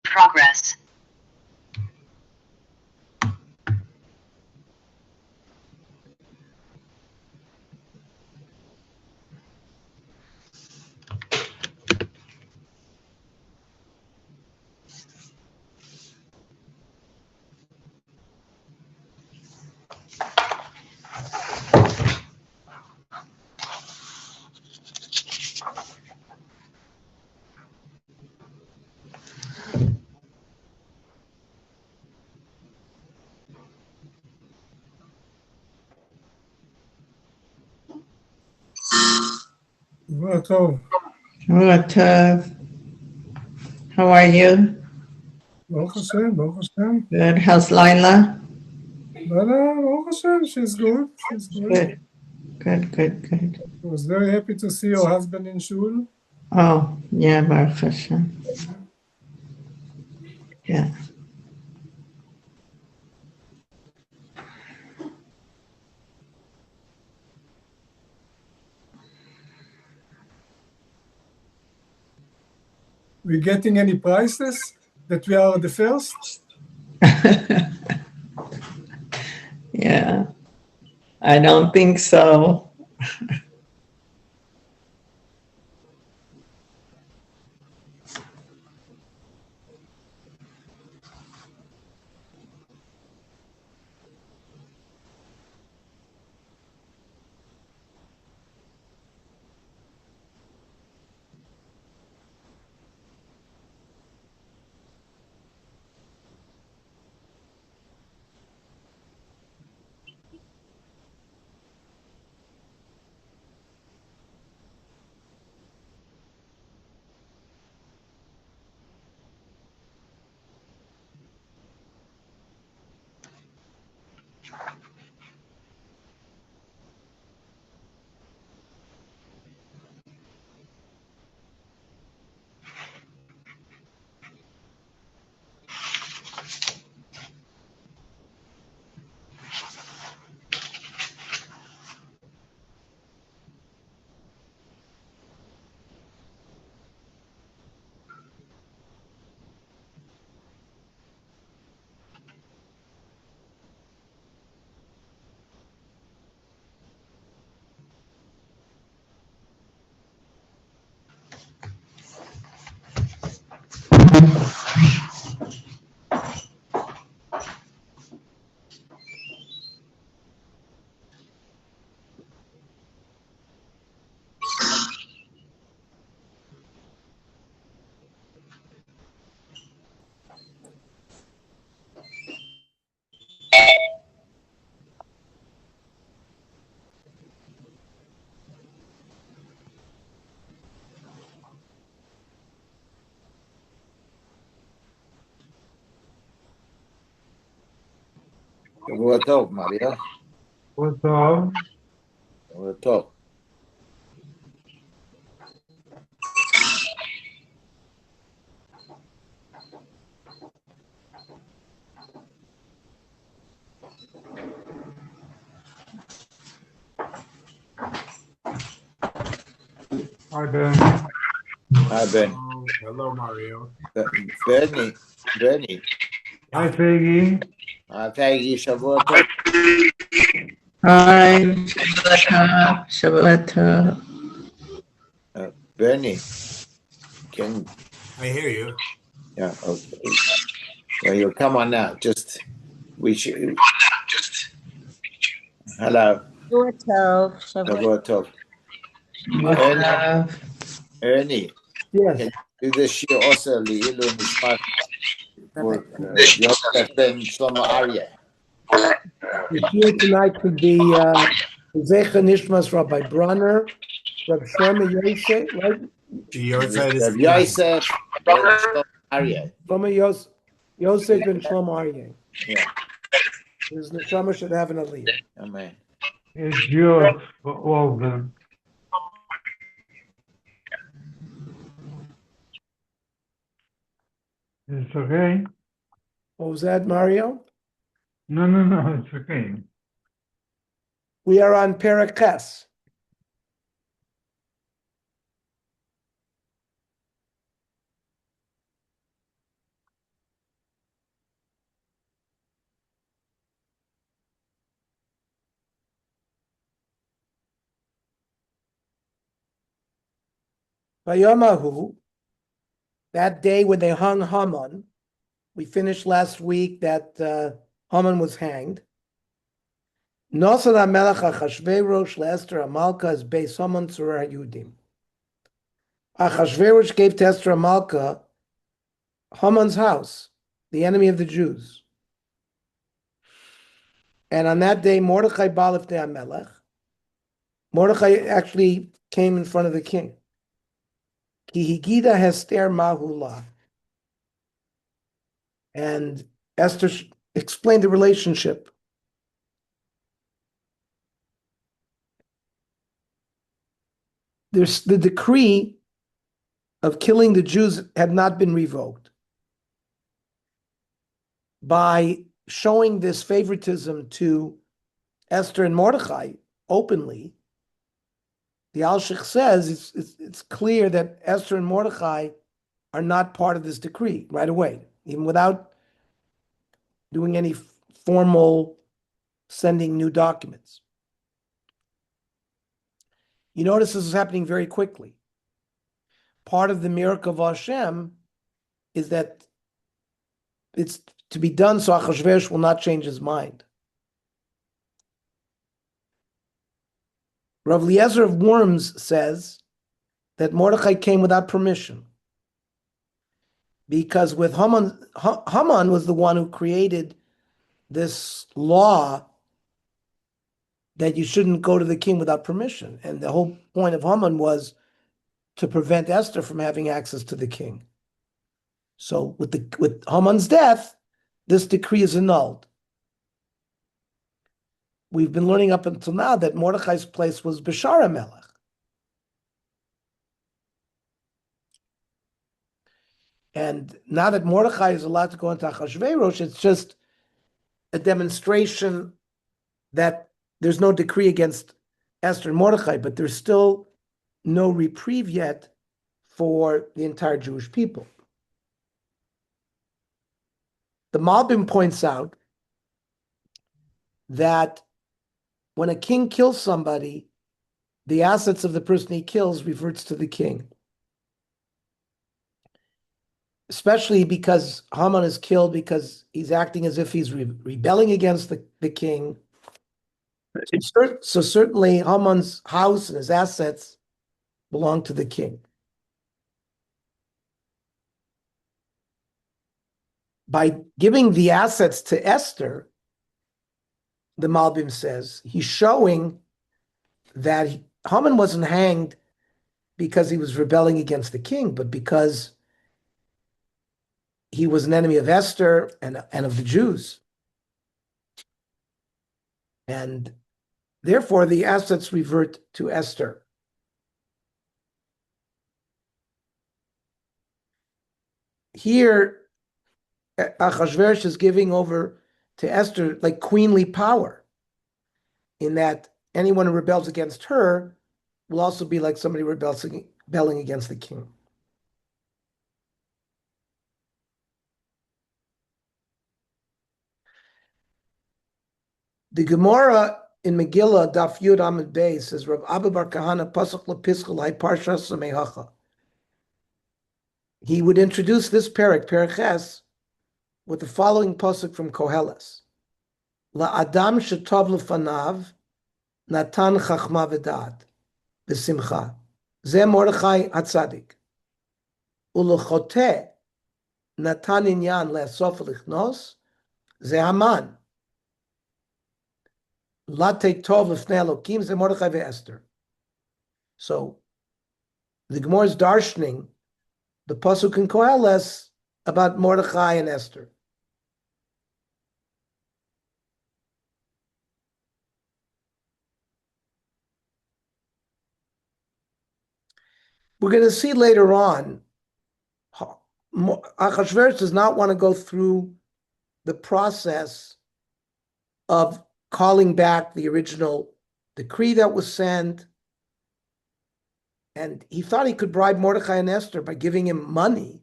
Progress. Hello. What, how are you? Baruch Hashem. Good. How's Lila? Baruch Hashem, she's good. Good. Good. I was very happy to see your husband in shul. Oh, yeah, Baruch Hashem. Yeah. We getting any prizes that we are the first? Yeah. I don't think so. שבוע טוב, מריה. שבוע טוב. שבוע טוב. Hi, Ben. Hi, Ben. Hello, Mario. Benny. Hi, Peggy. Hi, Peggy, שבוע טוב. Hi, Shabbat Tov. Benny, can... I hear you. Yeah, okay. Well, you come on now. We should... Hello. שבוע טוב. Ernie. Yes. Can you do this shir also, Li'ilu Nishmat, for Yosef ben Shlomo Aryeh? The shir tonight could be Zecha Nishmas Rabbi Brunner, Rabbi Shlomo Yosef, right? Rabbi Yosef ben Shlomo Aryeh. Shlomo Yosef and Shlomo Aryeh. Yeah. His neshama should have an aliyah. Amen. It's yours for all of them. It's okay? What was that, Mario? No, it's okay. We are on Perek. Vayamahu, that day when they hung Haman, we finished last week that Haman was hanged. Nosad HaMelech Achashverosh leEsther HaMalka as Beis Haman Tzurah HaYudim. Achashverosh gave to Esther HaMalka Haman's house, the enemy of the Jews. And on that day, Mordechai Balif de HaMelech, Mordechai actually came in front of the king. Ki higida Hester Mahula. And Esther explained the relationship. There's the decree of killing the Jews had not been revoked. By showing this favoritism to Esther and Mordechai openly, the Al-Sheikh says it's clear that Esther and Mordechai are not part of this decree right away, even without doing any formal sending new documents. You notice this is happening very quickly. Part of the miracle of Hashem is that it's to be done so Achashverosh will not change his mind. Rav Eliezer of Worms says that Mordechai came without permission because with Haman was the one who created this law that you shouldn't go to the king without permission. And the whole point of Haman was to prevent Esther from having access to the king. So with Haman's death, this decree is annulled. We've been learning up until now that Mordechai's place was Bishar HaMelech. And now that Mordechai is allowed to go into Achashverosh, it's just a demonstration that there's no decree against Esther and Mordechai, but there's still no reprieve yet for the entire Jewish people. The Malbim points out that when a king kills somebody, the assets of the person he kills reverts to the king. Especially because Haman is killed because he's acting as if he's rebelling against the king. So certainly Haman's house and his assets belong to the king. By giving the assets to Esther, the Malbim says, he's showing that Haman wasn't hanged because he was rebelling against the king, but because he was an enemy of Esther and of the Jews. And therefore, the assets revert to Esther. Here, Achashverosh is giving over to Esther like queenly power, in that anyone who rebels against her will also be like somebody rebelling against the king. The Gemara in Megillah, Daf Yud Amud Beis, says, Rav Abba Bar Kahana, Pasuk Lepischal, Hai Parsha Samehacha. He would introduce this parak, Ches, with the following pasuk from Koheles. La Adam Shetov Lefanav, Natan Chachma V'Da'at, B'Simcha. Ze Mordechai HaTzadik. U'Lechote, Natan Inyan Le'asof Lichnos, Ze Haman. Late Tov Lefnei Elokim, Ze Mordechai Ve'Esther. So, the Gemara is darshaning the pasuk in Koheles about Mordechai and Esther. We're going to see later on, Achashverosh does not want to go through the process of calling back the original decree that was sent. And he thought he could bribe Mordechai and Esther by giving them money,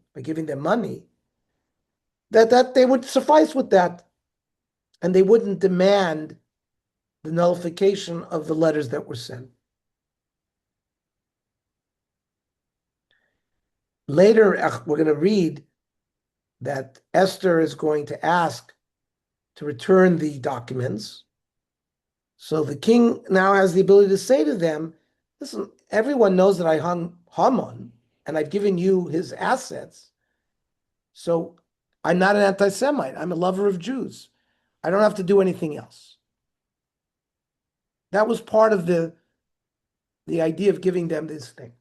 that they would suffice with that. And they wouldn't demand the nullification of the letters that were sent. later we're going to read that Esther is going to ask to return the documents. So the king now has the ability to say to them, listen, everyone knows that I hung Haman and I've given you his assets. So I'm not an anti-Semite. I'm a lover of Jews. I don't have to do anything else. That was part of the idea of giving them this thing.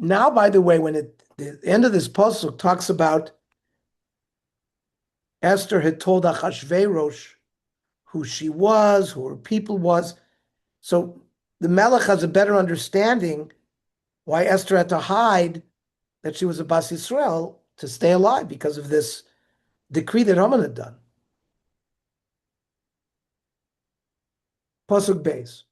Now, by the way, when the end of this pasuk talks about Esther had told Achashverosh who she was, who her people was, so the Melech has a better understanding why Esther had to hide that she was a Bas Yisrael to stay alive because of this decree that Haman had done. Pasuk Beis.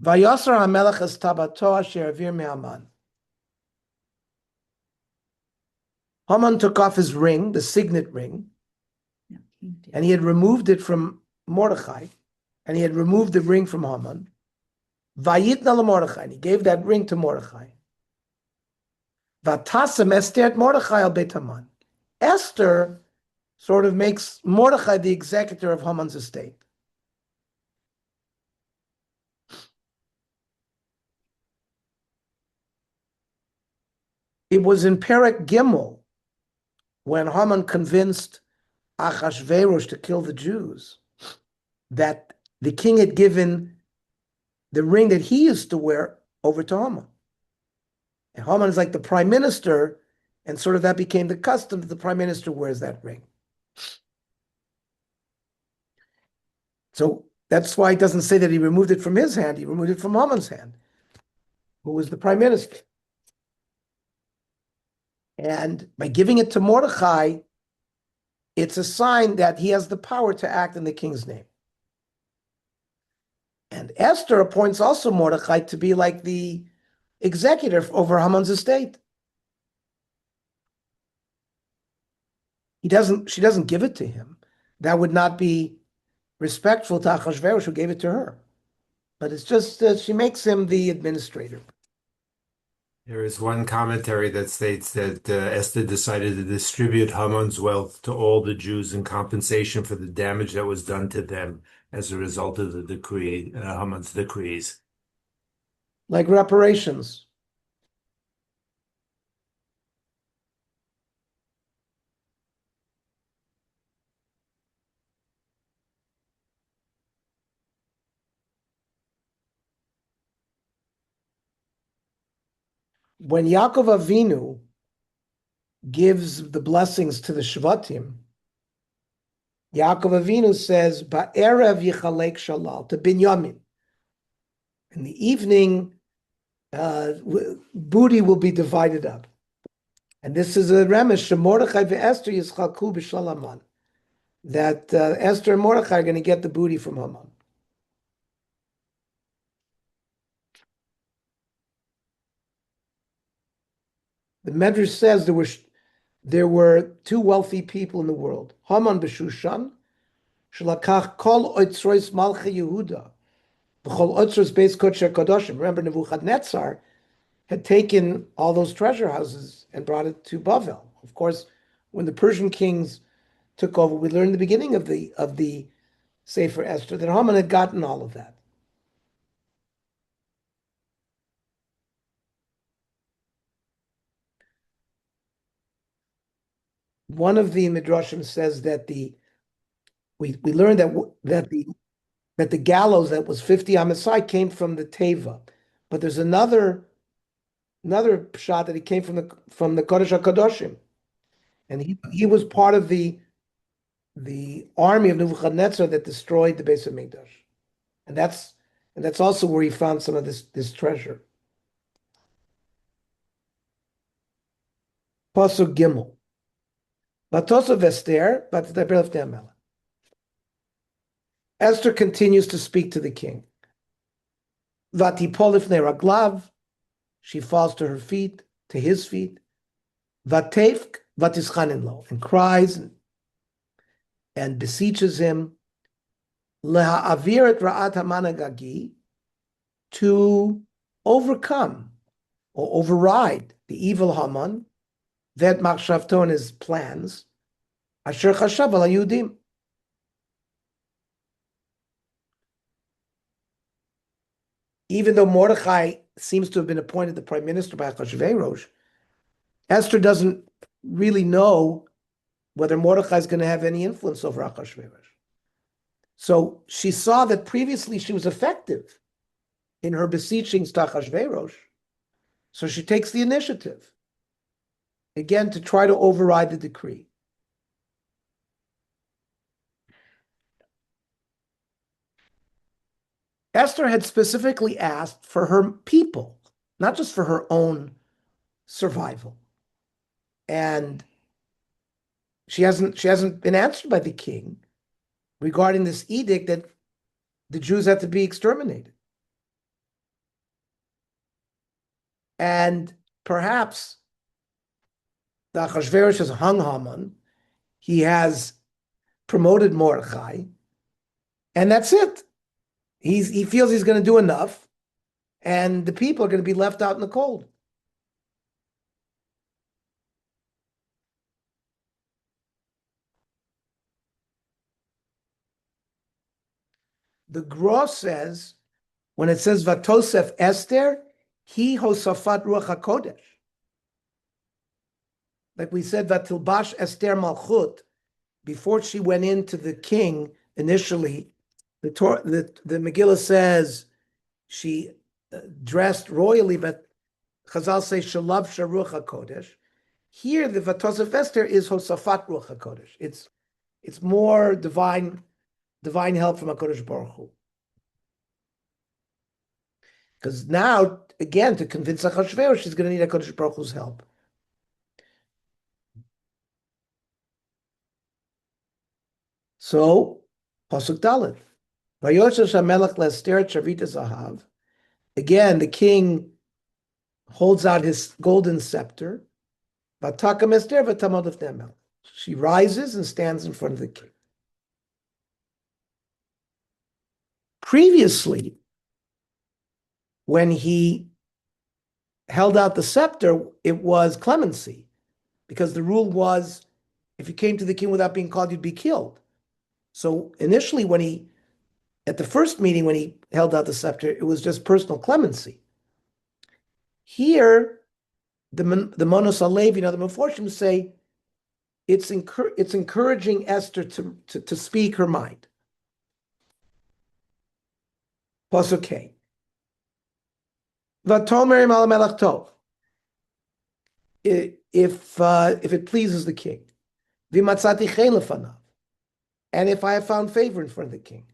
Vayasar HaMelech es tabato asher avir me'aman. Haman took off his ring, the signet ring, and he had removed it from Mordechai, and he had removed the ring from Haman. Vayitna leMordechai, and he gave that ring to Mordechai. Vatasem Esther et Mordechai al Beit Haman. Esther sort of makes Mordechai the executor of Haman's estate. It was in Perek Gimel when Haman convinced Achashverosh to kill the Jews that the king had given the ring that he used to wear over to Haman. And Haman is like the prime minister, and sort of that became the custom that the prime minister wears that ring. So that's why it doesn't say that he removed it from his hand, he removed it from Haman's hand, who was the prime minister. And by giving it to Mordechai, it's a sign that he has the power to act in the king's name. And Esther appoints also Mordechai to be like the executor over Haman's estate. She doesn't give it to him. That would not be respectful to Achashverosh, who gave it to her. But it's just she makes him the administrator. There is one commentary that states that Esther decided to distribute Haman's wealth to all the Jews in compensation for the damage that was done to them as a result of the decree, Haman's decrees. Like reparations. When Yaakov Avinu gives the blessings to the Shvatim, Yaakov Avinu says, Ba'erev yichalek shalal, to Binyamin. In the evening, booty will be divided up. And this is a remish, Mordechai ve'Esther yischalku b'shalaman, that Esther and Mordechai are going to get the booty from Haman. The Medrash says there were two wealthy people in the world. Haman b'Shushan, shalakach kol oitzrois malchi Yehuda, b'chol oitzrois beis kodsher kadoshim. Remember, Nebuchadnezzar had taken all those treasure houses and brought it to Bavel. Of course, when the Persian kings took over, we learned in the beginning of the Sefer Esther that Haman had gotten all of that. One of the midrashim says that we learned that the gallows that was 50 amasai came from the Teva, but there's another shot that he came from the Kodesh HaKadoshim, and he was part of the army of Nebuchadnezzar that destroyed the Beis Hamikdash, and that's also where he found some of this treasure. Pasuk Gimel. Vatosav Esther, v'tdaber lefnei hamelech. Esther continues to speak to the king. Vatipol lifnei raglav, she falls to her feet, to his feet. Vatefk vatischanin lo, and cries and beseeches him. Leha'avir et ra'at Haman Agagi, to overcome or override the evil Haman, vet machshavto, and his plans, asher chashav al hayudim. Even though Mordechai seems to have been appointed the prime minister by Achashverosh, Esther doesn't really know whether Mordechai is going to have any influence over Achashverosh. So she saw that previously she was effective in her beseechings to Achashverosh. So she takes the initiative, again, to try to override the decree. Esther had specifically asked for her people, not just for her own survival. And she hasn't been answered by the king regarding this edict that the Jews had to be exterminated. And perhaps the Achashverosh has hung Haman, he has promoted Mordechai, and that's it. He feels he's going to do enough, and the people are going to be left out in the cold. The Gross says, when it says Vatosef Esther, he hosafat ruach hakodesh. Like we said, Vatilbash Esther Malchut, before she went into the king initially, the Megillah says she dressed royally, but Chazal say Shalav Sharuch HaKodesh. Here, the Vatosef Esther is Hosafat Ruach HaKodesh. It's more divine help from HaKodesh Baruch Hu. Because now, again, to convince Achashverosh, she's going to need HaKodesh Baruch Hu's help. So, Pasuk Dalet. Vayoshesh HaMelech LeEsther Shavita Zahav. Again, the king holds out his golden scepter. Vatakam Esther v'tamod lefnei hamelech. She rises and stands in front of the king. Previously, when he held out the scepter, it was clemency, because the rule was if you came to the king without being called, you'd be killed. So initially, at the first meeting, when he held out the scepter, it was just personal clemency. Here, the Monos Alevi, the Meforshim say it's encouraging Esther to speak her mind. Pasuk K. Vatomer al melech tov. If it pleases the king, v'matzati chen lefanav, and if I have found favor in front of the king,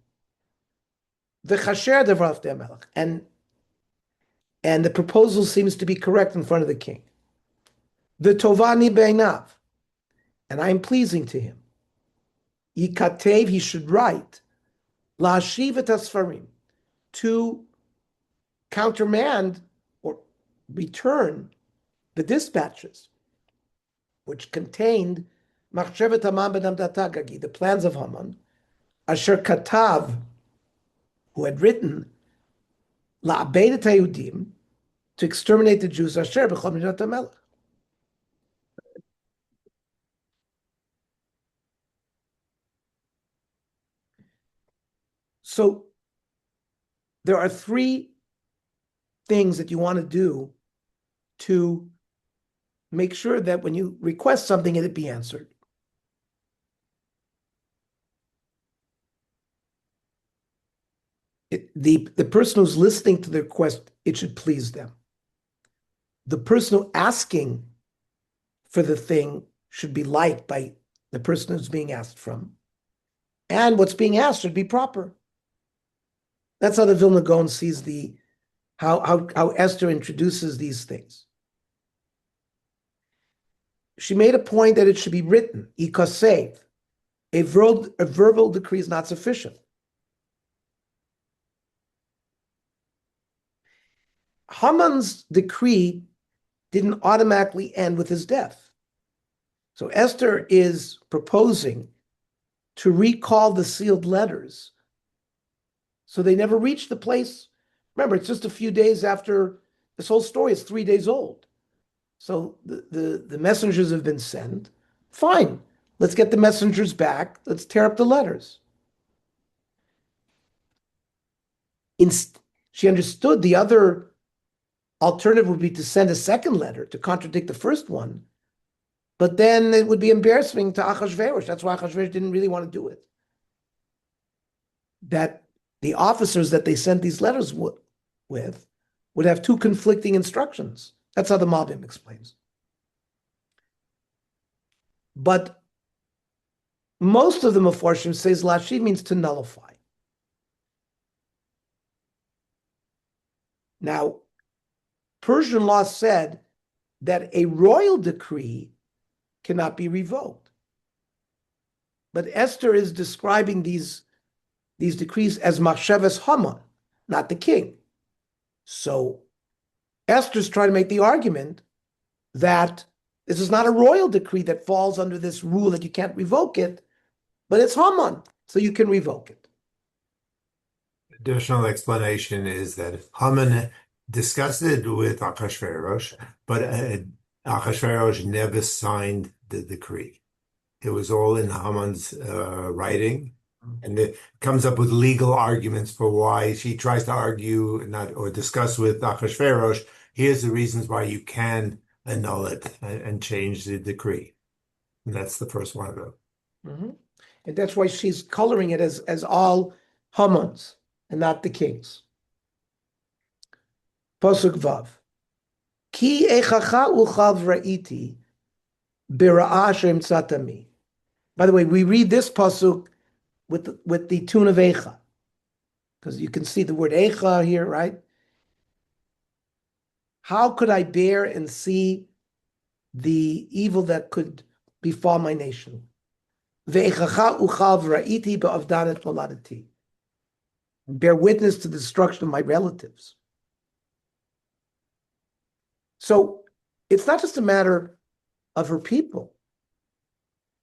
v'chasher devrav melech, and the proposal seems to be correct in front of the king, v'tovani beinav, and I am pleasing to him, yikatev, he should write, la'ashiv et hasfarim, to countermand or return the dispatches, which contained machshevet Haman ben Hamdat, the plans of Haman, asher katav, who had written la'abed et hayudim, to exterminate the Jews, asher b'chol midrat hamelech. So there are three things that you want to do to make sure that when you request something, it be answered. The person who's listening to the request, it should please them. The person who asking for the thing should be liked by the person who's being asked from. And what's being asked should be proper. That's how the Vilna Gaon sees how Esther introduces these things. she made a point that it should be written, ikasev. A verbal decree is not sufficient. Haman's decree didn't automatically end with his death. So Esther is proposing to recall the sealed letters so they never reach the place. Remember, it's just a few days after this whole story is 3 days old. So the messengers have been sent. Fine, let's get the messengers back. Let's tear up the letters. She understood the other alternative would be to send a second letter to contradict the first one, but then it would be embarrassing to Achashverosh. That's why Achashverosh didn't really want to do it. That the officers that they sent these letters with would have two conflicting instructions. That's how the Malbim explains. But most of the Mefarshim says Lashid means to nullify. Now, Persian law said that a royal decree cannot be revoked. But Esther is describing these decrees as Machshavas Haman, not the king. So Esther's trying to make the argument that this is not a royal decree that falls under this rule that you can't revoke it, but it's Haman, so you can revoke it. Additional explanation is that Haman discussed it with Achashverosh, but Achashverosh never signed the decree. It was all in Haman's writing, and it comes up with legal arguments for why she tries to argue or discuss with Achashverosh. Here's the reasons why you can annul it and change the decree. And that's the first one of them. Mm-hmm. And that's why she's coloring it as all Haman's and not the king's. Pasuk Vav. Ki echacha uchav ra'iti b'ra'a she'imtzatami. By the way, we read this pasuk with the tune of Echa, because you can see the word Echa here, right? How could I bear and see the evil that could befall my nation? Ve'echacha uchav ra'iti ba'avdanet moladati. Bear witness to the destruction of my relatives. So it's not just a matter of her people.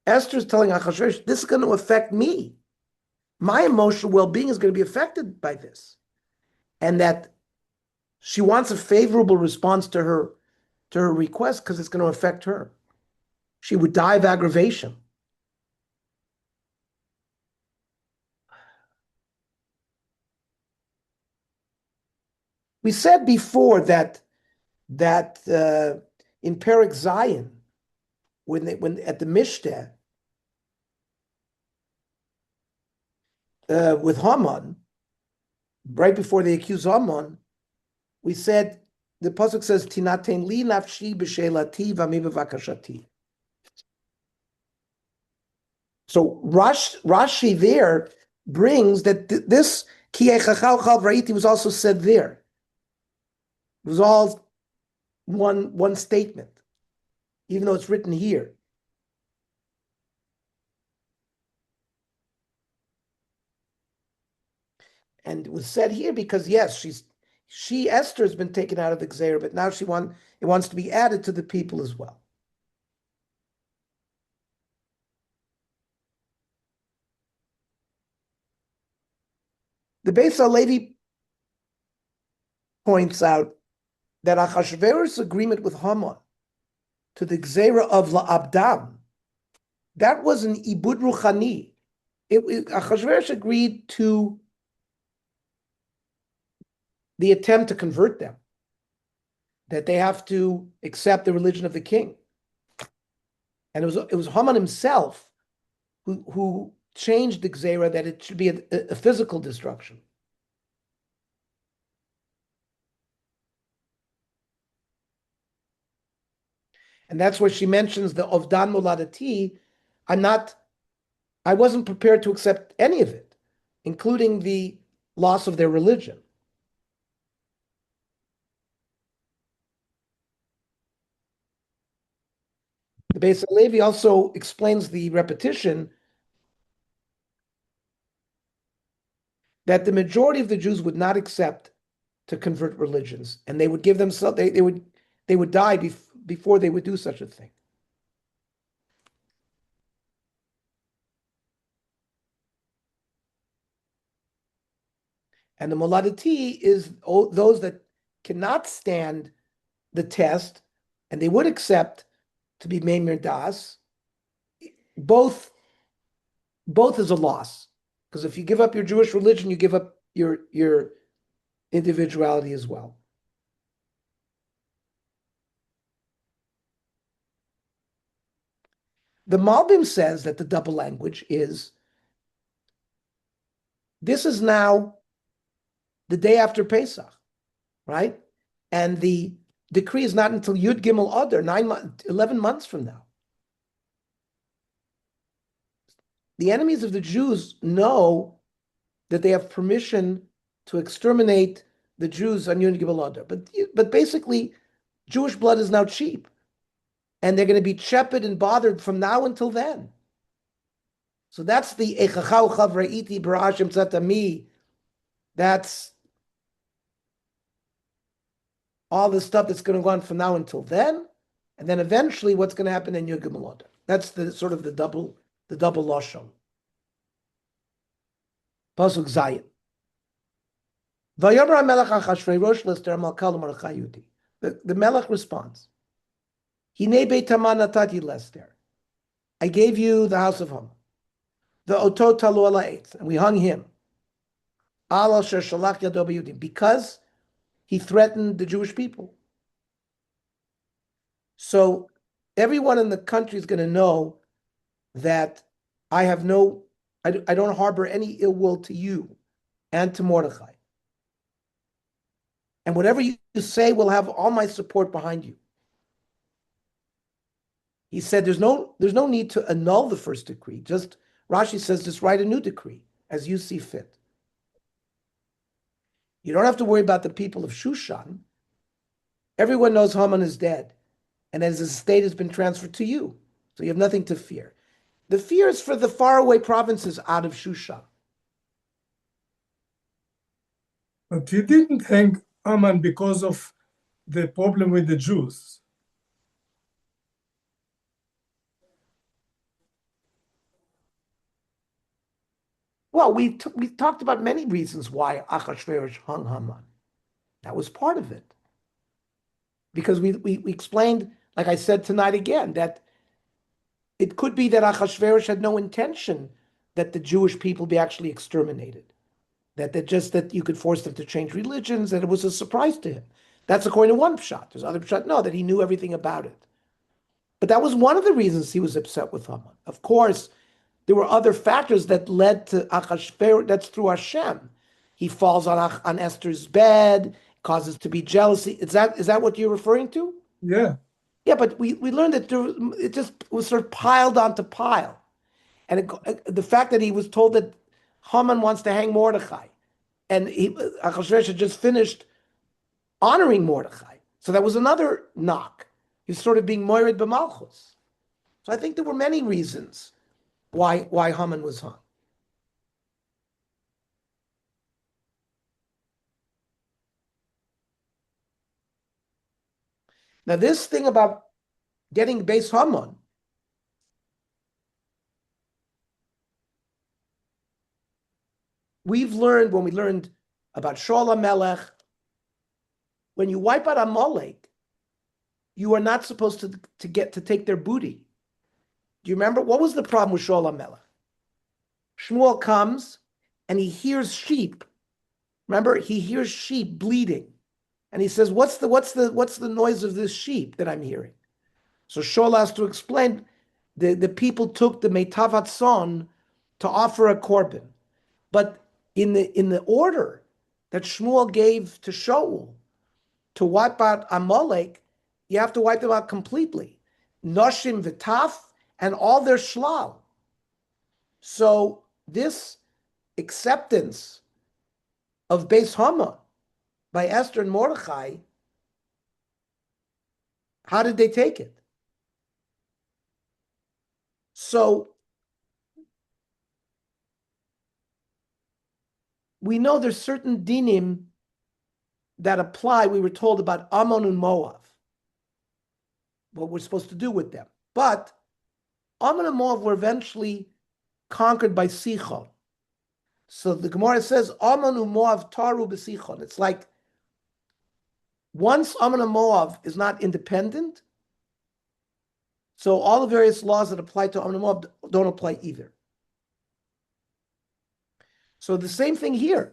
Esther is telling Achashverosh, this is going to affect me. My emotional well-being is going to be affected by this. And that she wants a favorable response to her request because it's going to affect her. She would die of aggravation. We said before that in Perek Zion, when at the Mishteh, with Haman, right before they accuse Haman, we said the pasuk says Tinaten li nafshi b'shelati v'ami b'vakashati. So Rashi there brings that this ki echachal chal v'ra'iti was also said there. It was all one statement, even though it's written here. And it was said here because yes, Esther has been taken out of the Gzeira, but now it wants to be added to the people as well. The Beis HaLevi points out that Achashverosh's agreement with Haman to the Gzeira of La'abdam, that was an Ibud Ruchani. Achashverosh agreed to the attempt to convert them, that they have to accept the religion of the king. And it was Haman himself who changed the Gzeira that it should be a physical destruction. And that's where she mentions the Ovdan Moladati. I wasn't prepared to accept any of it, including the loss of their religion. The Beis Halevi also explains the repetition that the majority of the Jews would not accept to convert religions, and they would give themselves they would die before they would do such a thing. And the Moladati is those that cannot stand the test, and they would accept to be Meimir Das. Both is a loss, because if you give up your Jewish religion, you give up your individuality as well. The Malbim says that the double language is, this is now the day after Pesach, right? And the decree is not until Yud Gimel Adar, 11 months from now. The enemies of the Jews know that they have permission to exterminate the Jews on Yud Gimel Adar. But basically, Jewish blood is now cheap. And they're going to be chepid and bothered from now until then. So that's the Echachau Chavraiti Barashim Tzatami. That's all the stuff that's going to go on from now until then. And then eventually what's going to happen in Yud Gimel Adar. That's the sort of the double lashon. Pasuk Zayin. Vayomer HaMelech Achashverosh l'Esther Malka l'Mordechai Yehudi. The Melech responds, Hinei Beit Haman natati l'Esther. I gave you the house of Haman. The Oto talu ala eitz, and we hung him. Al asher shalach yado b'Yehudim, because he threatened the Jewish people. So everyone in the country is going to know that I don't harbor any ill will to you and to Mordechai. And whatever you say will have all my support behind you. He said there's no need to annul the first decree. Just, Rashi says, just write a new decree as you see fit. You don't have to worry about the people of Shushan. Everyone knows Haman is dead, and his estate has been transferred to you. So you have nothing to fear. The fear is for the faraway provinces out of Shushan. But he didn't hang Haman because of the problem with the Jews. Well, we talked about many reasons why Achashverosh hung Haman. That was part of it. Because we explained, like I said tonight again, that it could be that Achashverosh had no intention that the Jewish people be actually exterminated. That you could force them to change religions, that it was a surprise to him. That's according to one pshat. There's other pshat, no, that he knew everything about it. But that was one of the reasons he was upset with Haman. Of course, there were other factors that led to Achashverosh. That's through Hashem. He falls on Esther's bed, causes to be jealousy. Is that what you're referring to? Yeah. Yeah, but we learned that it just was sort of piled onto pile. And the fact that he was told that Haman wants to hang Mordechai, and Achashverosh had just finished honoring Mordechai. So that was another knock. He's sort of being moired b'malchus. So I think there were many reasons why Haman was hung. Now this thing about getting Beis Haman, we've learned when we learned about Shaul HaMelech, when you wipe out Amalek, you are not supposed to take their booty. Do you remember? What was the problem with Shaul HaMelech? Shmuel comes and he hears sheep. Remember, he hears sheep bleeding. And he says, what's the noise of this sheep that I'm hearing? So Shaul has to explain, the people took the Meitavat son to offer a korban. But in the order that Shmuel gave to Shaul to wipe out Amalek, you have to wipe them out completely. Noshim v'taf and all their shlal. So this acceptance of Beis Haman by Esther and Mordechai, how did they take it? So we know there's certain dinim that apply. We were told about Ammon and Moab, what we're supposed to do with them. But Ammon and Moab were eventually conquered by Sichon. So the Gemara says, Ammon and Moab taru b'Sichon. It's like once Ammon and Moab is not independent, so all the various laws that apply to Ammon and Moab don't apply either. So the same thing here.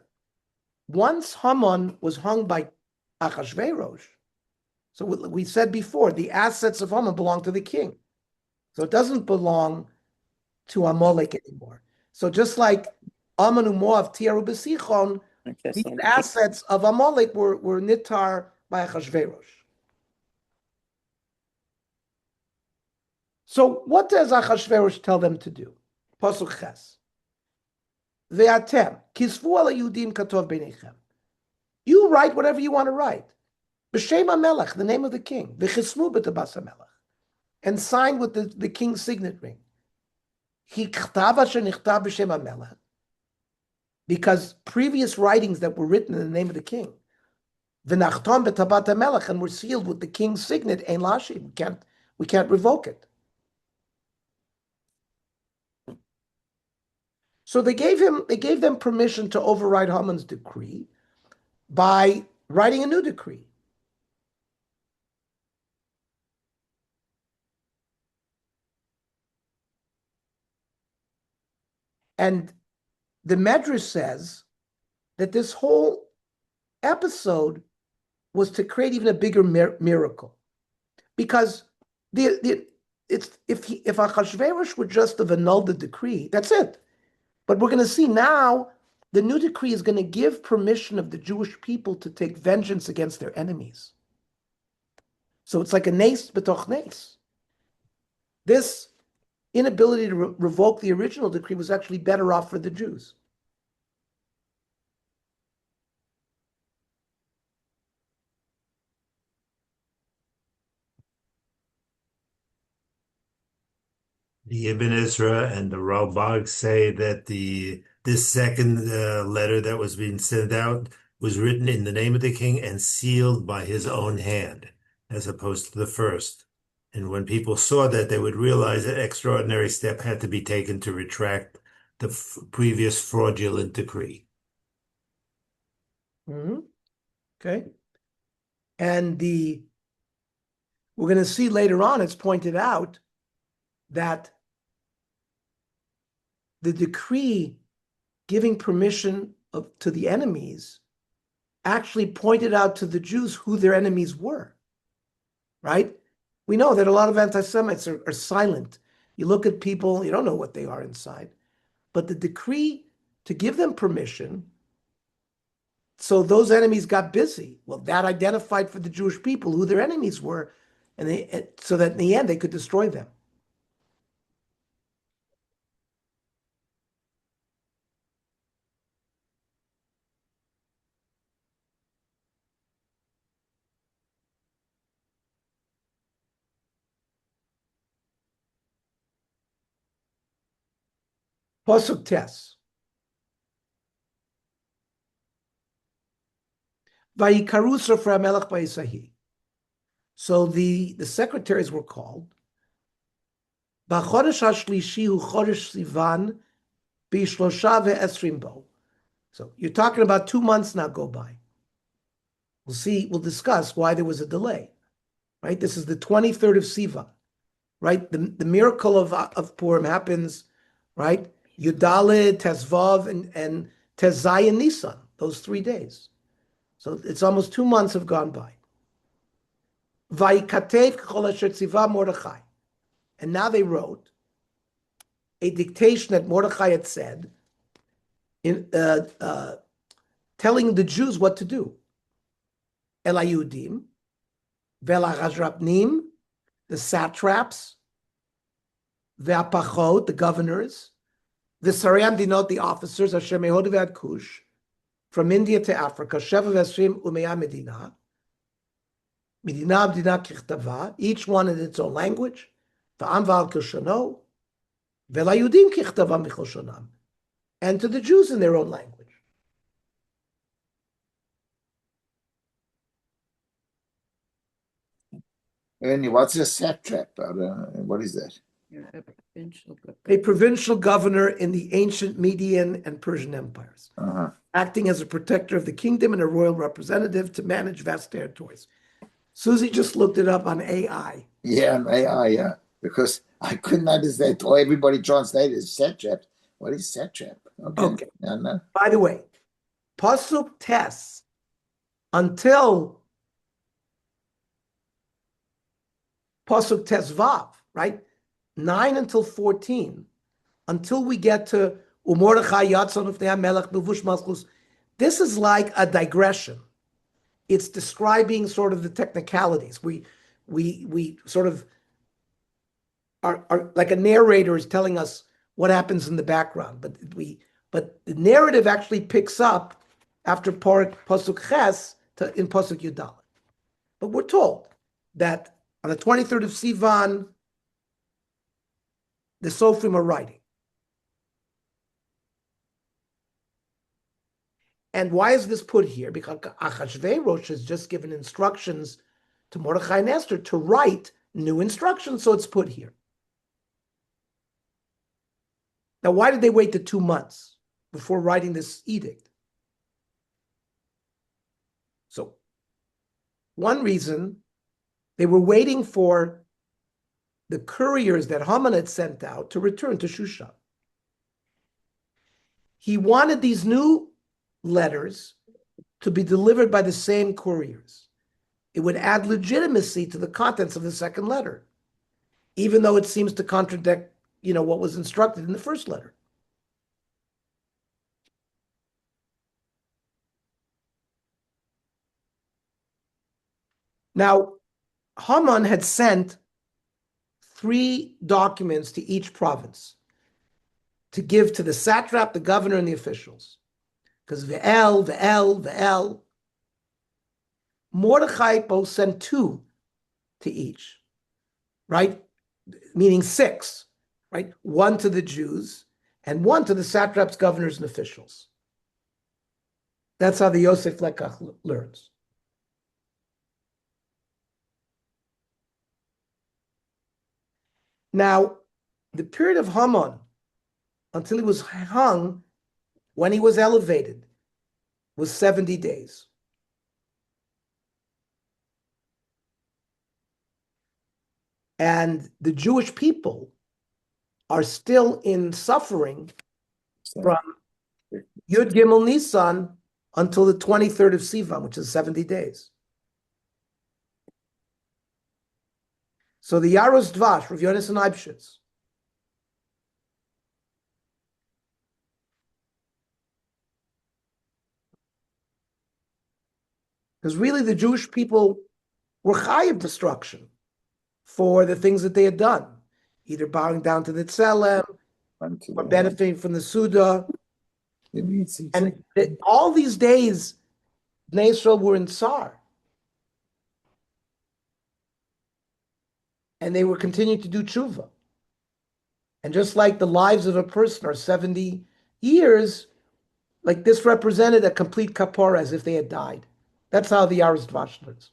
Once Haman was hung by Achashverosh, so we said before, the assets of Haman belong to the king. So it doesn't belong to Amalek anymore. So just like Ammon and Moab tiaru b'Sichon, these assets of Amalek were nitar by Achashverosh. So what does Achashverosh tell them to do? Pasuk Ches. Ve'atem kisvu al Yudim katov beinechem. You write whatever you want to write. B'shem HaMelech, the name of the king. V'chismu b'tabas HaMelech. And sign with the king's signet ring. Hichtav asher nichtav b'shem HaMelech. Because previous writings that were written in the name of the king, v'nachtom b'tabat HaMelech, and were sealed with the king's signet, ein lashi. We can't revoke it. So they gave them permission to override Haman's decree by writing a new decree. And the Medrash says that this whole episode was to create even a bigger miracle, because if Achashverosh would just have annulled the decree, that's it. But we're going to see now the new decree is going to give permission of the Jewish people to take vengeance against their enemies. So it's like a nes b'toch nes. This inability to revoke the original decree was actually better off for the Jews. The Ibn Ezra and the Ralbag say that this second letter that was being sent out was written in the name of the king and sealed by his own hand, as opposed to the first. And when people saw that, they would realize that extraordinary step had to be taken to retract the previous fraudulent decree. Mm-hmm. Okay. And we're going to see later on, it's pointed out that the decree giving permission to the enemies actually pointed out to the Jews who their enemies were, right? We know that a lot of anti-Semites are silent. You look at people, you don't know what they are inside. But the decree to give them permission, so those enemies got busy. Well, that identified for the Jewish people who their enemies were, and so that in the end they could destroy them. Pasuk Tes. Vayikaru Sofra Melech Ba'isahi. So the secretaries were called. B'chodesh hashlishi hu chodesh Sivan b'shlosha ve'esrim bo. So you're talking about 2 months now go by. We'll discuss why there was a delay, right? This is the 23rd of Sivan, right? The miracle of Purim happens, right? Yudalid, Tezvav, and Tezayin Nisan, those 3 days. So it's almost 2 months have gone by. Vayikatev k'chol asher tziva Mordechai. And now they wrote a dictation that Mordechai had said, telling the Jews what to do. El Hayudim, Vel HaRazrapnim, the satraps, Ve'apachot, the governors, the Sarayam Dinot, the officers, Asher Mehod Ve'ad Kush, from India to Africa, Sheva V'Esrim Umeya Medina, Medina Abdina Kichtava, each one in its own language, V'am V'al Kilshano, וליהודים ככתבם בכל שונם, and to the Jews in their own language. And what's a satrap? What is that? A provincial governor in the ancient Median and Persian empires, Uh-huh. acting as a protector of the kingdom and a royal representative to manage vast territories. Susie just looked it up on AI. Yeah, on AI, yeah. Because I couldn't understand. Oh, everybody translated as satrap. What is satrap? Okay. Yeah, no. By the way, Pasuk Tes, until Pasuk Tes Vav, right? 9 until 14, until we get to Umordechai Yatzon of Melech Bevush Malchus. This is like a digression. It's describing sort of the technicalities. We sort of are like a narrator is telling us what happens in the background, but the narrative actually picks up after Pasuk Ches in Pasuk Yudal. But we're told that on the 23rd of Sivan, the Sofrim are writing. And why is this put here? Because Achashverosh has just given instructions to Mordechai and Esther to write new instructions, so it's put here. Now, why did they wait the 2 months before writing this edict? So, one reason, they were waiting for the couriers that Haman had sent out to return to Shushan. He wanted these new letters to be delivered by the same couriers. It would add legitimacy to the contents of the second letter, even though it seems to contradict, what was instructed in the first letter. Now, Haman had sent 3 documents to each province to give to the satrap, the governor, and the officials. Because Ve'el. Mordechai both sent 2 to each, right? Meaning 6, right? 1 to the Jews and 1 to the satraps, governors, and officials. That's how the Yosef Lekach learns. Now, the period of Haman until he was hung, when he was elevated, was 70 days. And the Jewish people are still in suffering from Yud Gimel Nisan until the 23rd of Sivan, which is 70 days. So the Yaros Dvash, Rav Yonasan Eibschitz, because really the Jewish people were high of destruction for the things that they had done, either bowing down to the Tzelem or benefiting from the Suda. And all these days, Bnei Yisrael were in Tsar. And they were continuing to do tshuva. And just like the lives of a person are 70 years, like this represented a complete kapara as if they had died. That's how the Yaros Dvash learns.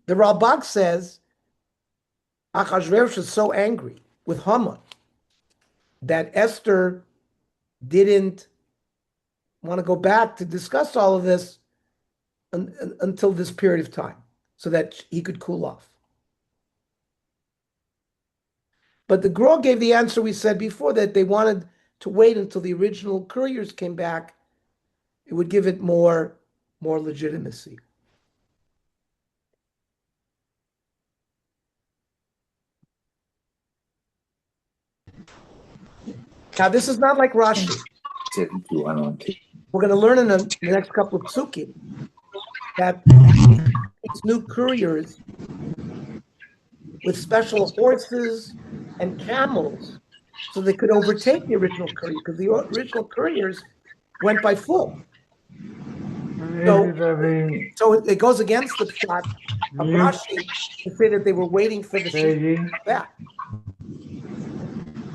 The Ralbag says Achashverosh is so angry with Haman that Esther didn't want to go back to discuss all of this until this period of time so that he could cool off. But the Gra gave the answer we said before, that they wanted to wait until the original couriers came back. It would give it more legitimacy. Now, this is not like Rashi. We're going to learn in the next couple of psukim that these new couriers with special horses and camels so they could overtake the original courier, because the original couriers went by foot. Is it having So it goes against the shot of mute, Rashi to say that they were waiting for the sheep Peggy? back.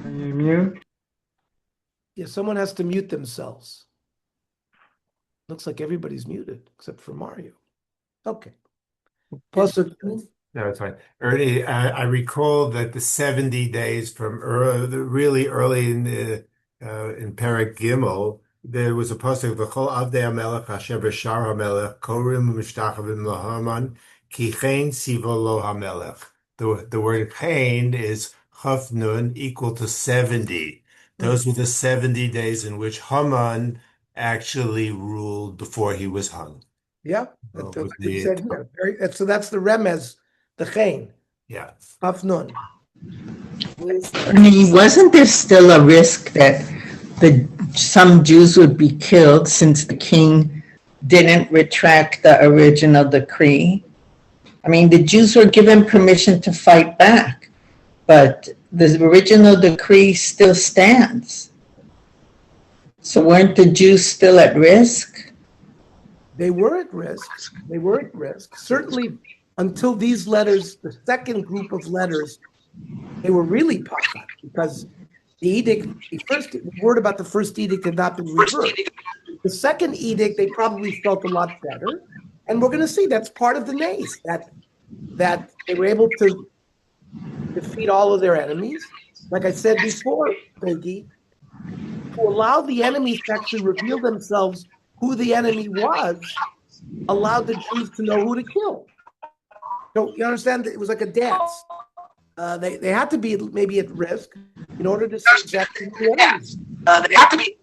Can you mute? Yeah, someone has to mute themselves. Looks like everybody's muted except for Mario. Okay. Pasuk. No, it's fine. Ernie, I recall that the 70 days from really early in Perek Gimel, there was a pasuk v'chol avdei hamelech asher b'shar hamelech korim u'mishtachavim lahaman ki chen sivo lo hamelech. The word chen is chaf nun equal to 70. Those were the 70 days in which Haman actually ruled before he was hung. Yeah, With that's what we the- said here. So that's the remez, the chain, Yeah. Afnun. I mean, wasn't there still a risk that some Jews would be killed since the king didn't retract the original decree? I mean, the Jews were given permission to fight back, but the original decree still stands. So weren't the Jews still at risk? They were at risk. They were at risk. Certainly until these letters, the second group of letters, they were really pachad because the edict, the first word about the first edict had not been reversed. The second edict, they probably felt a lot better. And we're going to see that's part of the nace, that they were able to defeat all of their enemies. Like I said before, Peggy, to allow the enemies to actually reveal themselves who the enemy was, allowed the Jews to know who to kill. So you understand? It was like a dance. They had to be maybe at risk in order to see exactly who the enemy is. They have to be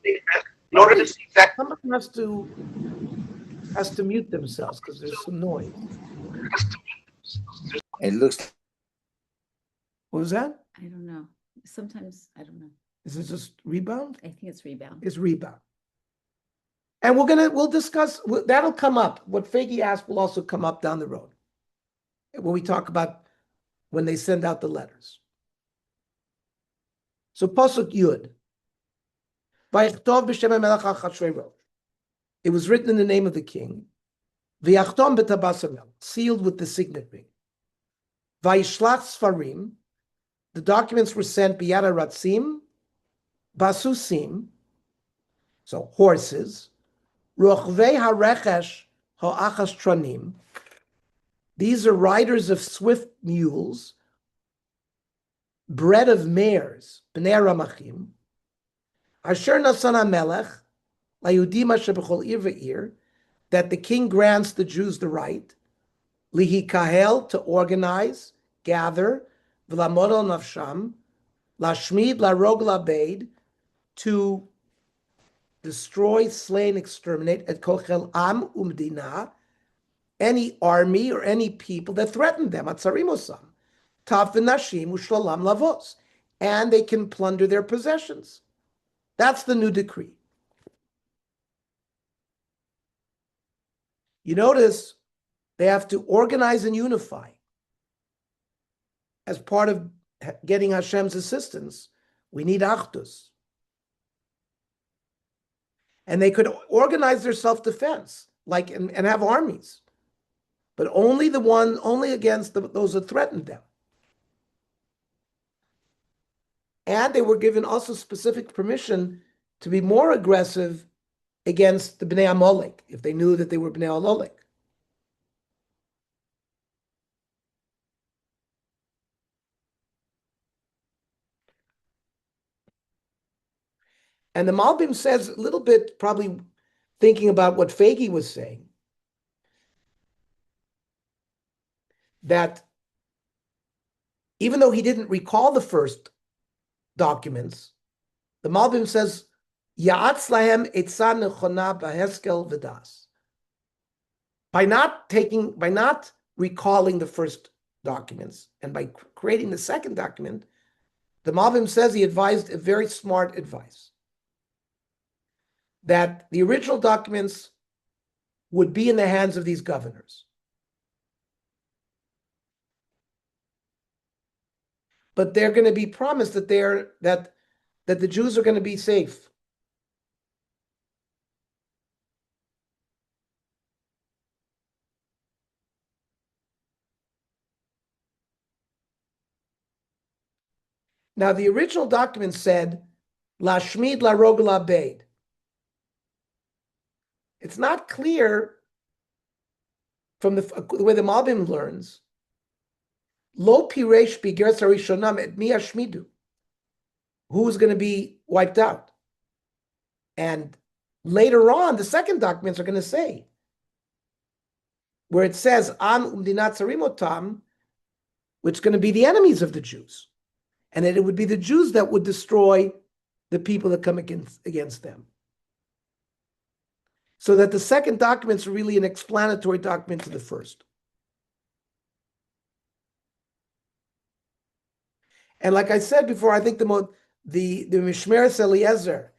in order to see exactly. Someone has to mute themselves because there's some noise. It looks What was that? I don't know. Sometimes I don't know. Is it just rebound? I think it's rebound. It's rebound. And we'll discuss, that'll come up. What Faggy asked will also come up down the road when we talk about when they send out the letters. So Pasuk Yud. Vayichtov b'shem HaMelech al Chashverosh. It was written in the name of the king. V'yachtom b'tabas HaMelech, sealed with the signet ring. Vayishlach Sfarim. The documents were sent b'yad haratzim, basusim, so horses, rochvei harechesh ha'achas tranim. These are riders of swift mules, bred of mares, bnei ramachim, asher nasan hamelech, layudim asher b'chol ir ve'ir, that the king grants the Jews the right, lihi kahel, to organize, gather, v'lamod al nafsham, lashmid, larog, labeid, to destroy, slay, and exterminate at kochel am umdina, any army or any people that threaten them, atzarimosam, taf v'nashim u'shlolam lavos, and they can plunder their possessions. That's the new decree. You notice they have to organize and unify as part of getting Hashem's assistance. We need achdus. And they could organize their self-defense, and have armies, but only against those that threatened them. And they were given also specific permission to be more aggressive against the Bnei Amalek if they knew that they were Bnei Amalek. And the Malbim says a little bit, probably thinking about what Faggy was saying, that even though he didn't recall the first documents, the Malbim says, Ya'atz lahem etzah nechona b'heskel v'das. By not recalling the first documents and by creating the second document, the Malbim says he advised a very smart advice. That the original documents would be in the hands of these governors. But they're going to be promised that that the Jews are going to be safe. Now, the original document said, Lashmid la rogel abeid. It's not clear from the way the Malbim learns, Lo piresh b'geres harishonam et mi hashmidu. Who's going to be wiped out? And later on, the second documents are going to say, where it says, An umdinat sarimotam, which is going to be the enemies of the Jews. And that it would be the Jews that would destroy the people that come against them. So that the second document is really an explanatory document to the first. And like I said before, I think the Mishmeres Eliezer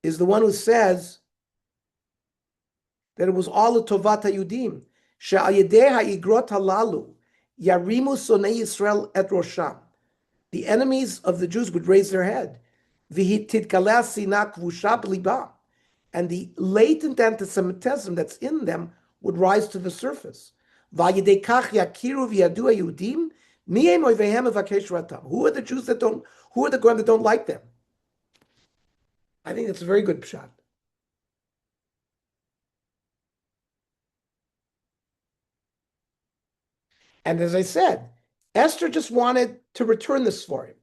is the one who says that it was all a Tovat HaYudim, she'al yedei ha'igrot halalu yarimu sonei Yisrael et rosham. The enemies of the Jews would raise their head. V'hititkaleh sinah kvusha b'libam. And the latent anti-Semitism that's in them would rise to the surface. V'yedei kach yakiru v'yadu haYudim mi'em oivehem evakesh ratam. Who are the Jews that don't, who are the Goyim that don't like them? I think that's a very good shot. And as I said, Esther just wanted to return this for him.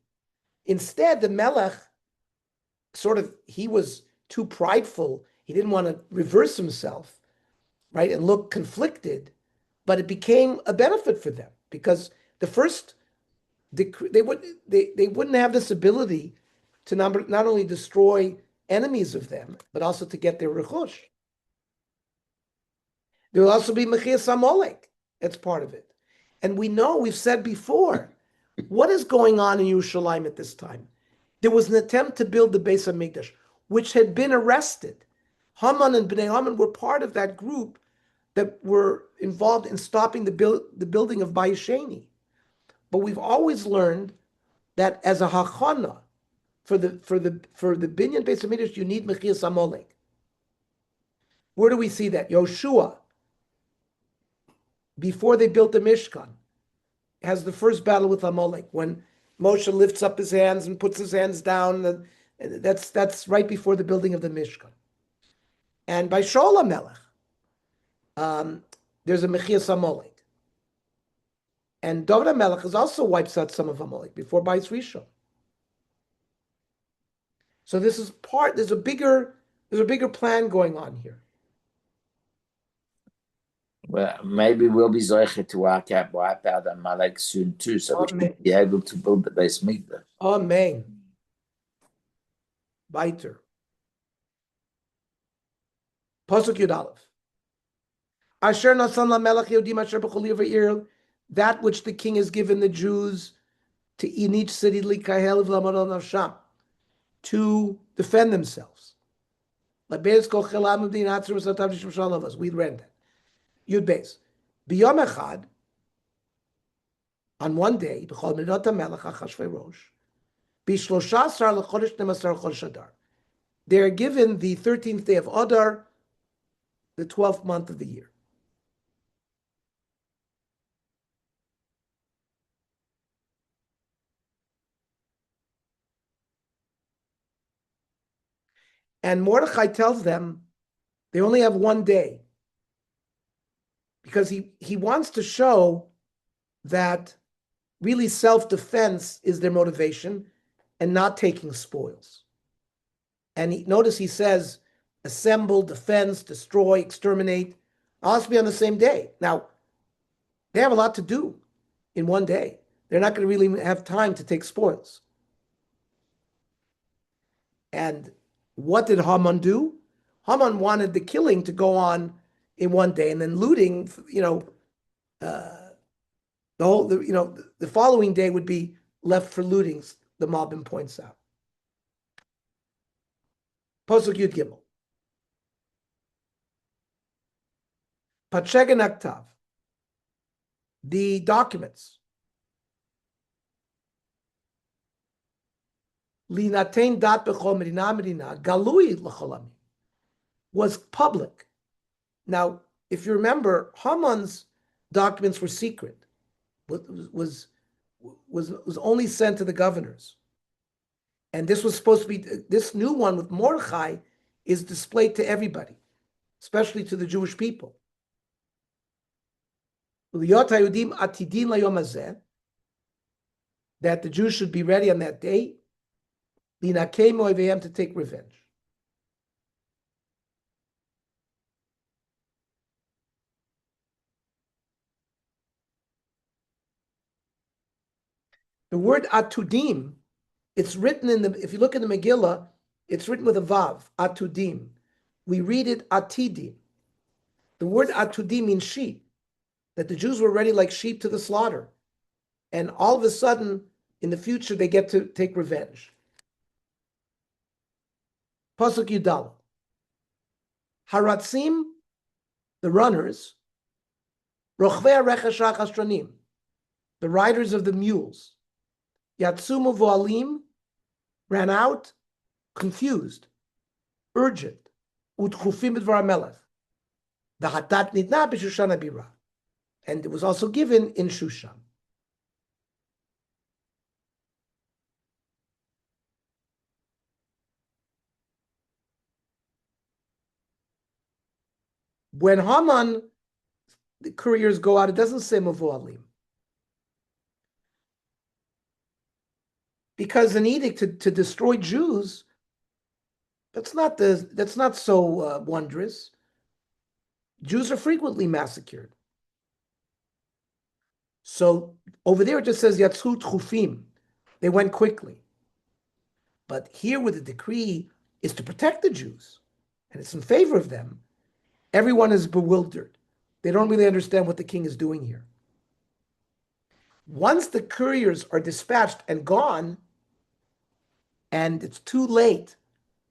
Instead, the Melech he was too prideful. He didn't want to reverse himself, right, and look conflicted. But it became a benefit for them because the first decree, they wouldn't have this ability to not only destroy enemies of them, but also to get their rechush. There will also be Mechias Amalek. That's part of it. And we know, we've said before, what is going on in Yerushalayim at this time? There was an attempt to build the Beis HaMikdash, which had been arrested. Haman and Bnei Haman were part of that group that were involved in stopping the building of Bayis Sheni. But we've always learned that as a hachana for the Binyan Beis HaMikdash, you need Mechias Amalek. Where do we see that? Yoshua, before they built the Mishkan, has the first battle with Amalek when Moshe lifts up his hands and puts his hands down. That's right before the building of the Mishkan. And by Shaul HaMelech, there's a Mechias Amalek. And David HaMelech has also wipes out some of Amalek before Bayis Rishon. So this is there's a bigger plan going on here. Well, maybe we'll be zoiche to wipe out Amalek soon too, so we should be able to build the Beis Mikdash. Amen. Weiter. Pasuk Yud Aleph. Asher nasan lamelech yodim asher b'chol yivir, that which the king has given the Jews to in each city likahel v'lamod nafsham, to defend themselves. We read that. Yud Beis. B'yom echad, on one day, b'chol midot hamelech Achashverosh, b'shlosha asar l'chodesh nemasar chodesh Adar. They are given the 13th day of Adar, the 12th month of the year. And Mordechai tells them they only have one day because he wants to show that really self-defense is their motivation and not taking spoils. And notice he says, assemble, defense, destroy, exterminate. All has to be on the same day. Now, they have a lot to do in one day. They're not going to really have time to take spoils. And what did Haman do? Haman wanted the killing to go on in one day, and then looting, the following day would be left for looting, the Malbim points out. Posuk Yud Gimel. Pachegan Aktav. The documents. Linatein dat b'chol medina medina galui l'cholami was public. Now, if you remember, Haman's documents were secret. Was only sent to the governors. And this was supposed to be, this new one with Mordechai is displayed to everybody, especially to the Jewish people. That the Jews should be ready on that day to take revenge. The word atudim, it's written in the, if you look in the Megillah, it's written with a vav, atudim. We read it atidim. The word atudim means sheep, that the Jews were ready like sheep to the slaughter. And all of a sudden, in the future, they get to take revenge. Pasuk Yudal. Haratzim, the runners, Rochvei Rechashach Ashtranim, the riders of the mules, Yatsumu Voalim, ran out, confused, urgent, Utchufim B'dvar HaMelech, the Hatat Nitna B'Shushan HaBira, and it was also given in Shushan. When Haman, the couriers go out, it doesn't say Mavoalim. Because an edict to destroy Jews, that's not so wondrous. Jews are frequently massacred. So over there it just says Yatsu Tchufim. They went quickly. But here where the decree is to protect the Jews, and it's in favor of them, everyone is bewildered. They don't really understand what the king is doing here. Once the couriers are dispatched and gone, and it's too late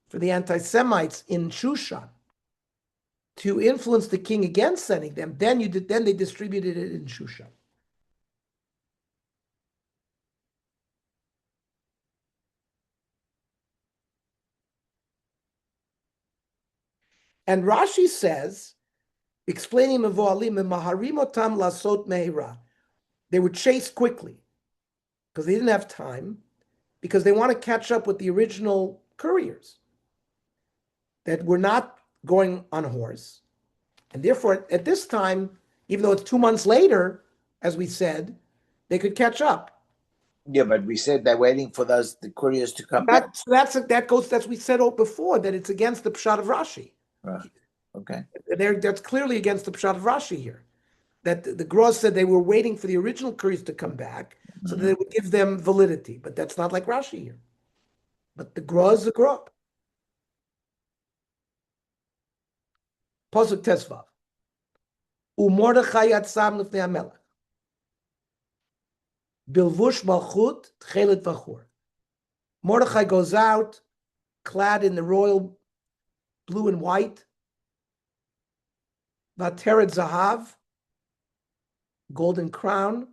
for the anti-Semites in Shushan to influence the king against sending them, then they distributed it in Shushan. And Rashi says, explaining Mevoalim, Maharimotam lasot meira, they were chased quickly because they didn't have time, because they want to catch up with the original couriers that were not going on horse. And therefore, at this time, even though it's 2 months later, as we said, they could catch up. Yeah, but we said they're waiting for the couriers to come back. That's we said before, that it's against the Pshat of Rashi. Okay. That's clearly against the Pshat of Rashi here. That the Gross said they were waiting for the original couriers to come back so that they would give them validity. But that's not like Rashi here. But the Gross is the Gross. Pasuk Tesvav. Umordechai yatzam lifnei hamelech. Bilvush malchut tchelet vachur. Mordechai goes out, clad in the royal blue and white. Vateret zahav, golden crown,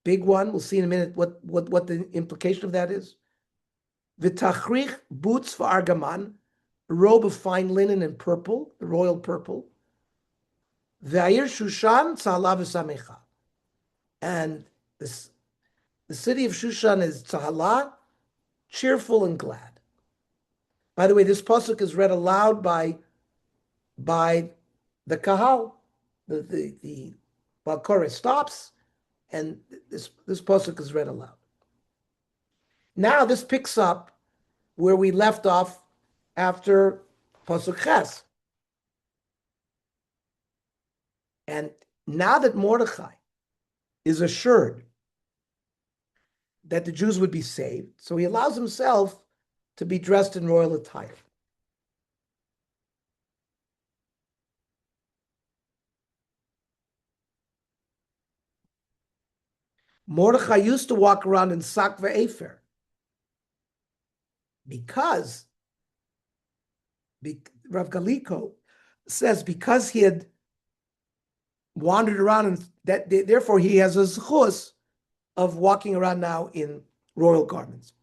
big one. We'll see in a minute what the implication of that is. V'tachrich boots for argaman, a robe of fine linen and purple, the royal purple. V'ayir Shushan tzahalav v'samecha. And the city of Shushan is tzahala, cheerful and glad. By the way, this pasuk is read aloud by the kahal. The Balkorah stops, and this pasuk is read aloud. Now this picks up where we left off after pasuk Ches. And now that Mordechai is assured that the Jews would be saved, so he allows himself to be dressed in royal attire. Mordechai used to walk around in sak ve'efer because Rav Galiko says because he had wandered around, and that therefore he has a zchus of walking around now in royal garments.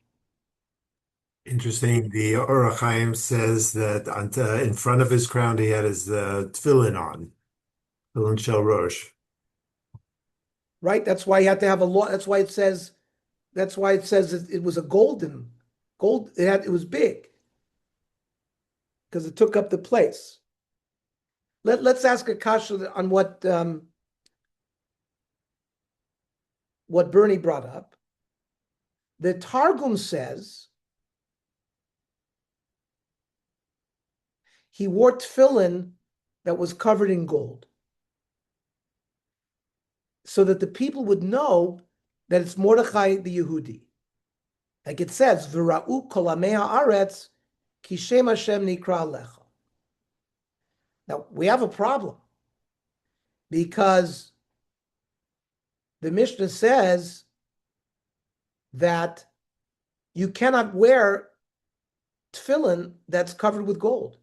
Interesting. The Or HaChaim says that in front of his crown he had his tefillin on, tefillin shel rosh. Right. That's why he had to have a law. That's why it says it was a golden Gold, it was big because it took up the place. Let's ask a kasha on what Bernie brought up. The Targum says he wore tefillin that was covered in gold, so that the people would know that it's Mordechai the Yehudi. Like it says, "V'ra'u kol amei haaretz ki shem Hashem nikra lecha." Now we have a problem because the Mishnah says that you cannot wear tefillin that's covered with gold.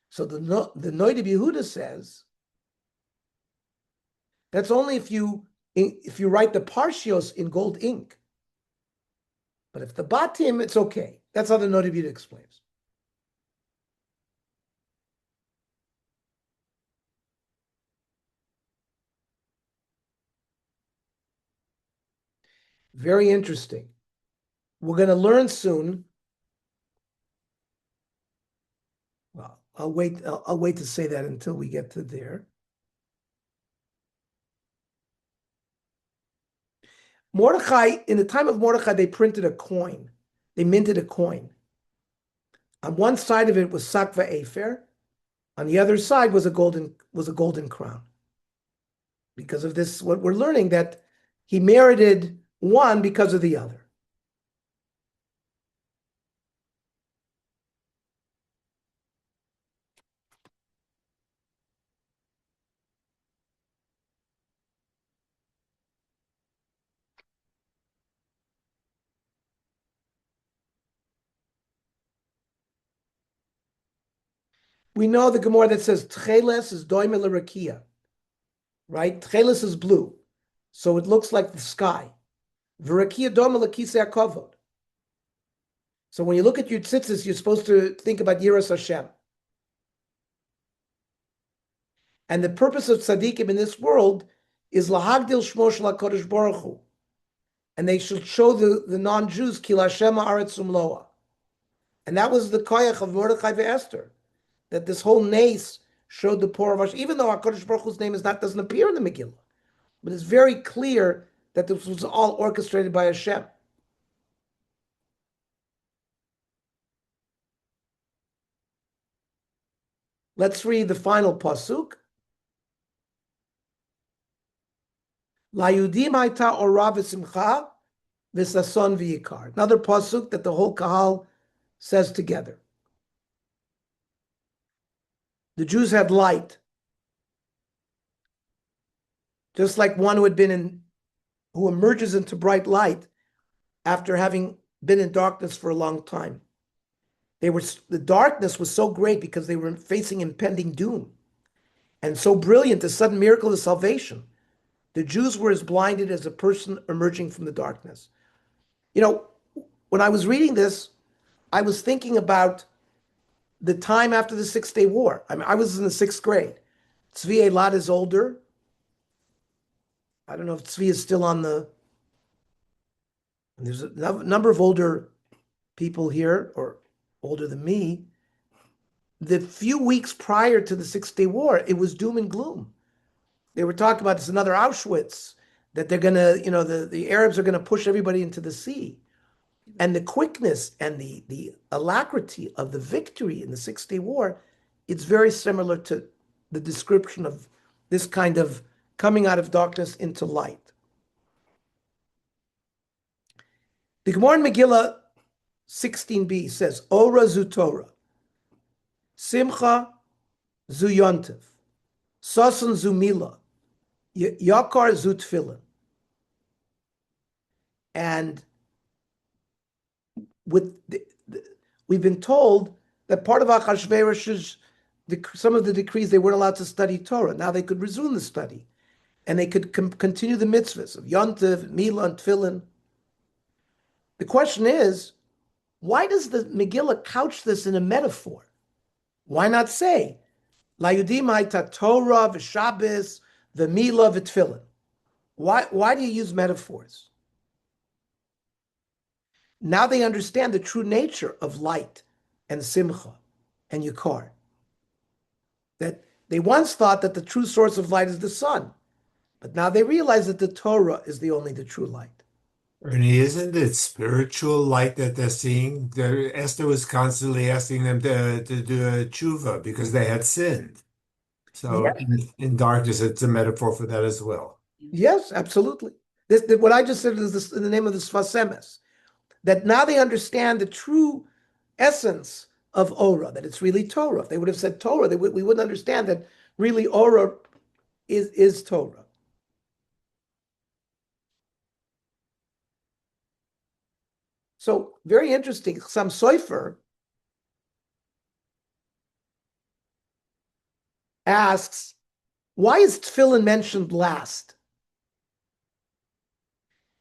So the Noid of Yehuda says that's only if you write the parshios in gold ink. But if the batim, it's okay. That's how the Noid of Yehuda explains. Very interesting. We're going to learn soon. Well, I'll wait to say that until we get to there. Mordechai, in the time of Mordechai, they printed a coin. They minted a coin. On one side of it was Sakva Efer. On the other side was a golden crown. Because of this, what we're learning, that he merited one because of the other. We know the Gemara that says Tcheles is doime l'rakia, right? Tcheles is blue, so it looks like the sky. V'rakia doime l'kisei hakavod. So when you look at your tzitzis, you're supposed to think about Yiras Hashem. And the purpose of tzaddikim in this world is lahagdil shmo shel HaKadosh Baruch Hu. And they should show the non-Jews ki l'Hashem ha'aretz umloa. And that was the koyach of Mordechai Esther, that this whole nace showed the poor of Hashem, even though HaKadosh Baruch Hu's name doesn't appear in the Megillah. But it's very clear that this was all orchestrated by Hashem. Let's read the final pasuk. La Yudim Haita Ora v'Simcha v'Sason v'Yikar. Another pasuk that the whole Kahal says together. The Jews had light, just like one who emerges into bright light after having been in darkness for a long time. The darkness was so great because they were facing impending doom, and so brilliant, the sudden miracle of salvation. The Jews were as blinded as a person emerging from the darkness. You know, when I was reading this, I was thinking about the time after the 6-Day War. I mean, I was in the 6th grade. Tzvi Elad is older. I don't know if Tzvi is still on the... There's a number of older people here, or older than me. The few weeks prior to the 6-Day War, it was doom and gloom. They were talking about this another Auschwitz, that they're going to, the Arabs are going to push everybody into the sea. And the quickness and the alacrity of the victory in the 6-Day War, it's very similar to the description of this kind of coming out of darkness into light. The Gemara in Megillah 16b says, Ora zu Torah, Simcha zu Yontiv, Sasan zu Mila, Yakar zu Tefillin. And we've been told that part of Achashverosh's, some of the decrees, they weren't allowed to study Torah. Now they could resume the study, and they could continue the mitzvahs of Yontiv, Mila, and Tefillin. The question is, why does the Megillah couch this in a metaphor? Why not say, La Yudim Haita Torah v'Shabbos v'Mila v'Tefillin? Why do you use metaphors? Now they understand the true nature of light and simcha and yukar. That they once thought that the true source of light is the sun, but now they realize that the Torah is the true light. Ernie, isn't it spiritual light that they're seeing? Esther was constantly asking them to do a tshuva because they had sinned. So in darkness, it's a metaphor for that as well. Yes, absolutely. What I just said is this, in the name of the Sfas Emes, that now they understand the true essence of Ora, that it's really Torah. If they would have said Torah, we wouldn't understand that really Ora is Torah. So very interesting. Some Sofer asks, why is tefillin mentioned last?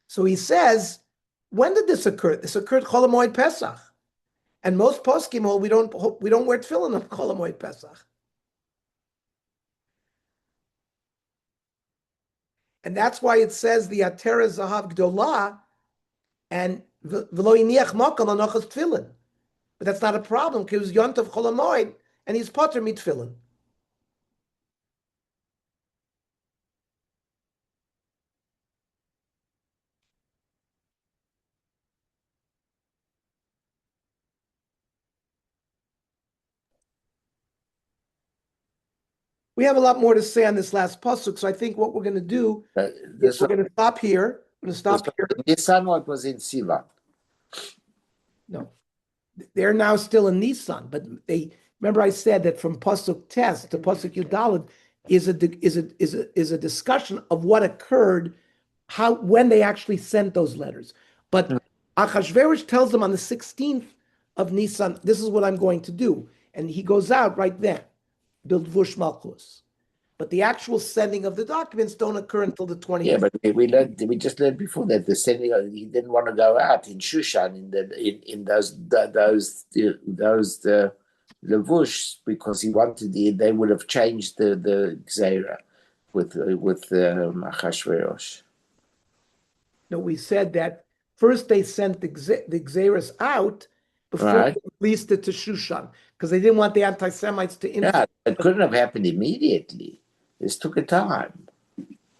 So he says, when did this occur? This occurred Chol HaMoed Pesach. And most poskim hold we don't wear tefillin on Chol HaMoed Pesach. And that's why it says the Atera Zahav Gdolah and V'lo iniach makal anochas tefillin. But that's not a problem because Yontav Chol HaMoed and he's potter mit tefillin. We have a lot more to say on this last pasuk, so I think what we're going to do is we're going to stop here. We're going to stop here. Nisan was in Sivan. No, they're now still in Nisan, but they remember I said that from pasuk Tes to pasuk Yudalad is a discussion of what occurred, when they actually sent those letters. But Achashverosh tells them on the 16th of Nisan, this is what I'm going to do, and he goes out right then. Bildvush Malchus. But the actual sending of the documents don't occur until the 20th. Yeah, but we just learned before that the sending, he didn't want to go out in Shushan in those levush because he wanted they would have changed the Gzeira with Achashverosh. No, we said that first they sent the Gzeiras out before they released it to Shushan because they didn't want the anti-Semites to. Yeah, it couldn't have happened immediately. This took a time.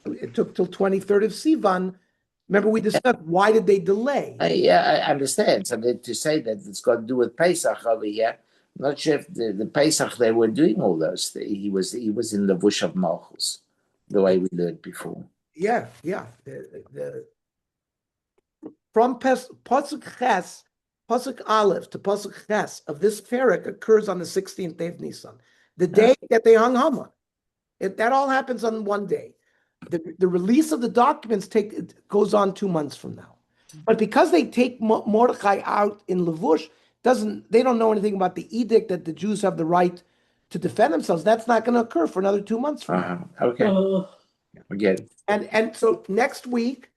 It took till 23rd of Sivan. Remember, we discussed why did they delay? I understand. So to say that it's got to do with Pesach over here, I'm not sure if the Pesach they were doing all those things. He was in the Vush of Malchus, the way we learned before. Yeah. From Pasuk Ches, Pasuk Aleph to Pasuk Ches of this Perek occurs on the 16th day of Nisan, the day that they hung Haman. That all happens on one day. The release of the documents goes on 2 months from now. But because they take Mordechai out in Levush, they don't know anything about the edict that the Jews have the right to defend themselves. That's not going to occur for another 2 months from now. Okay. Again. And so next week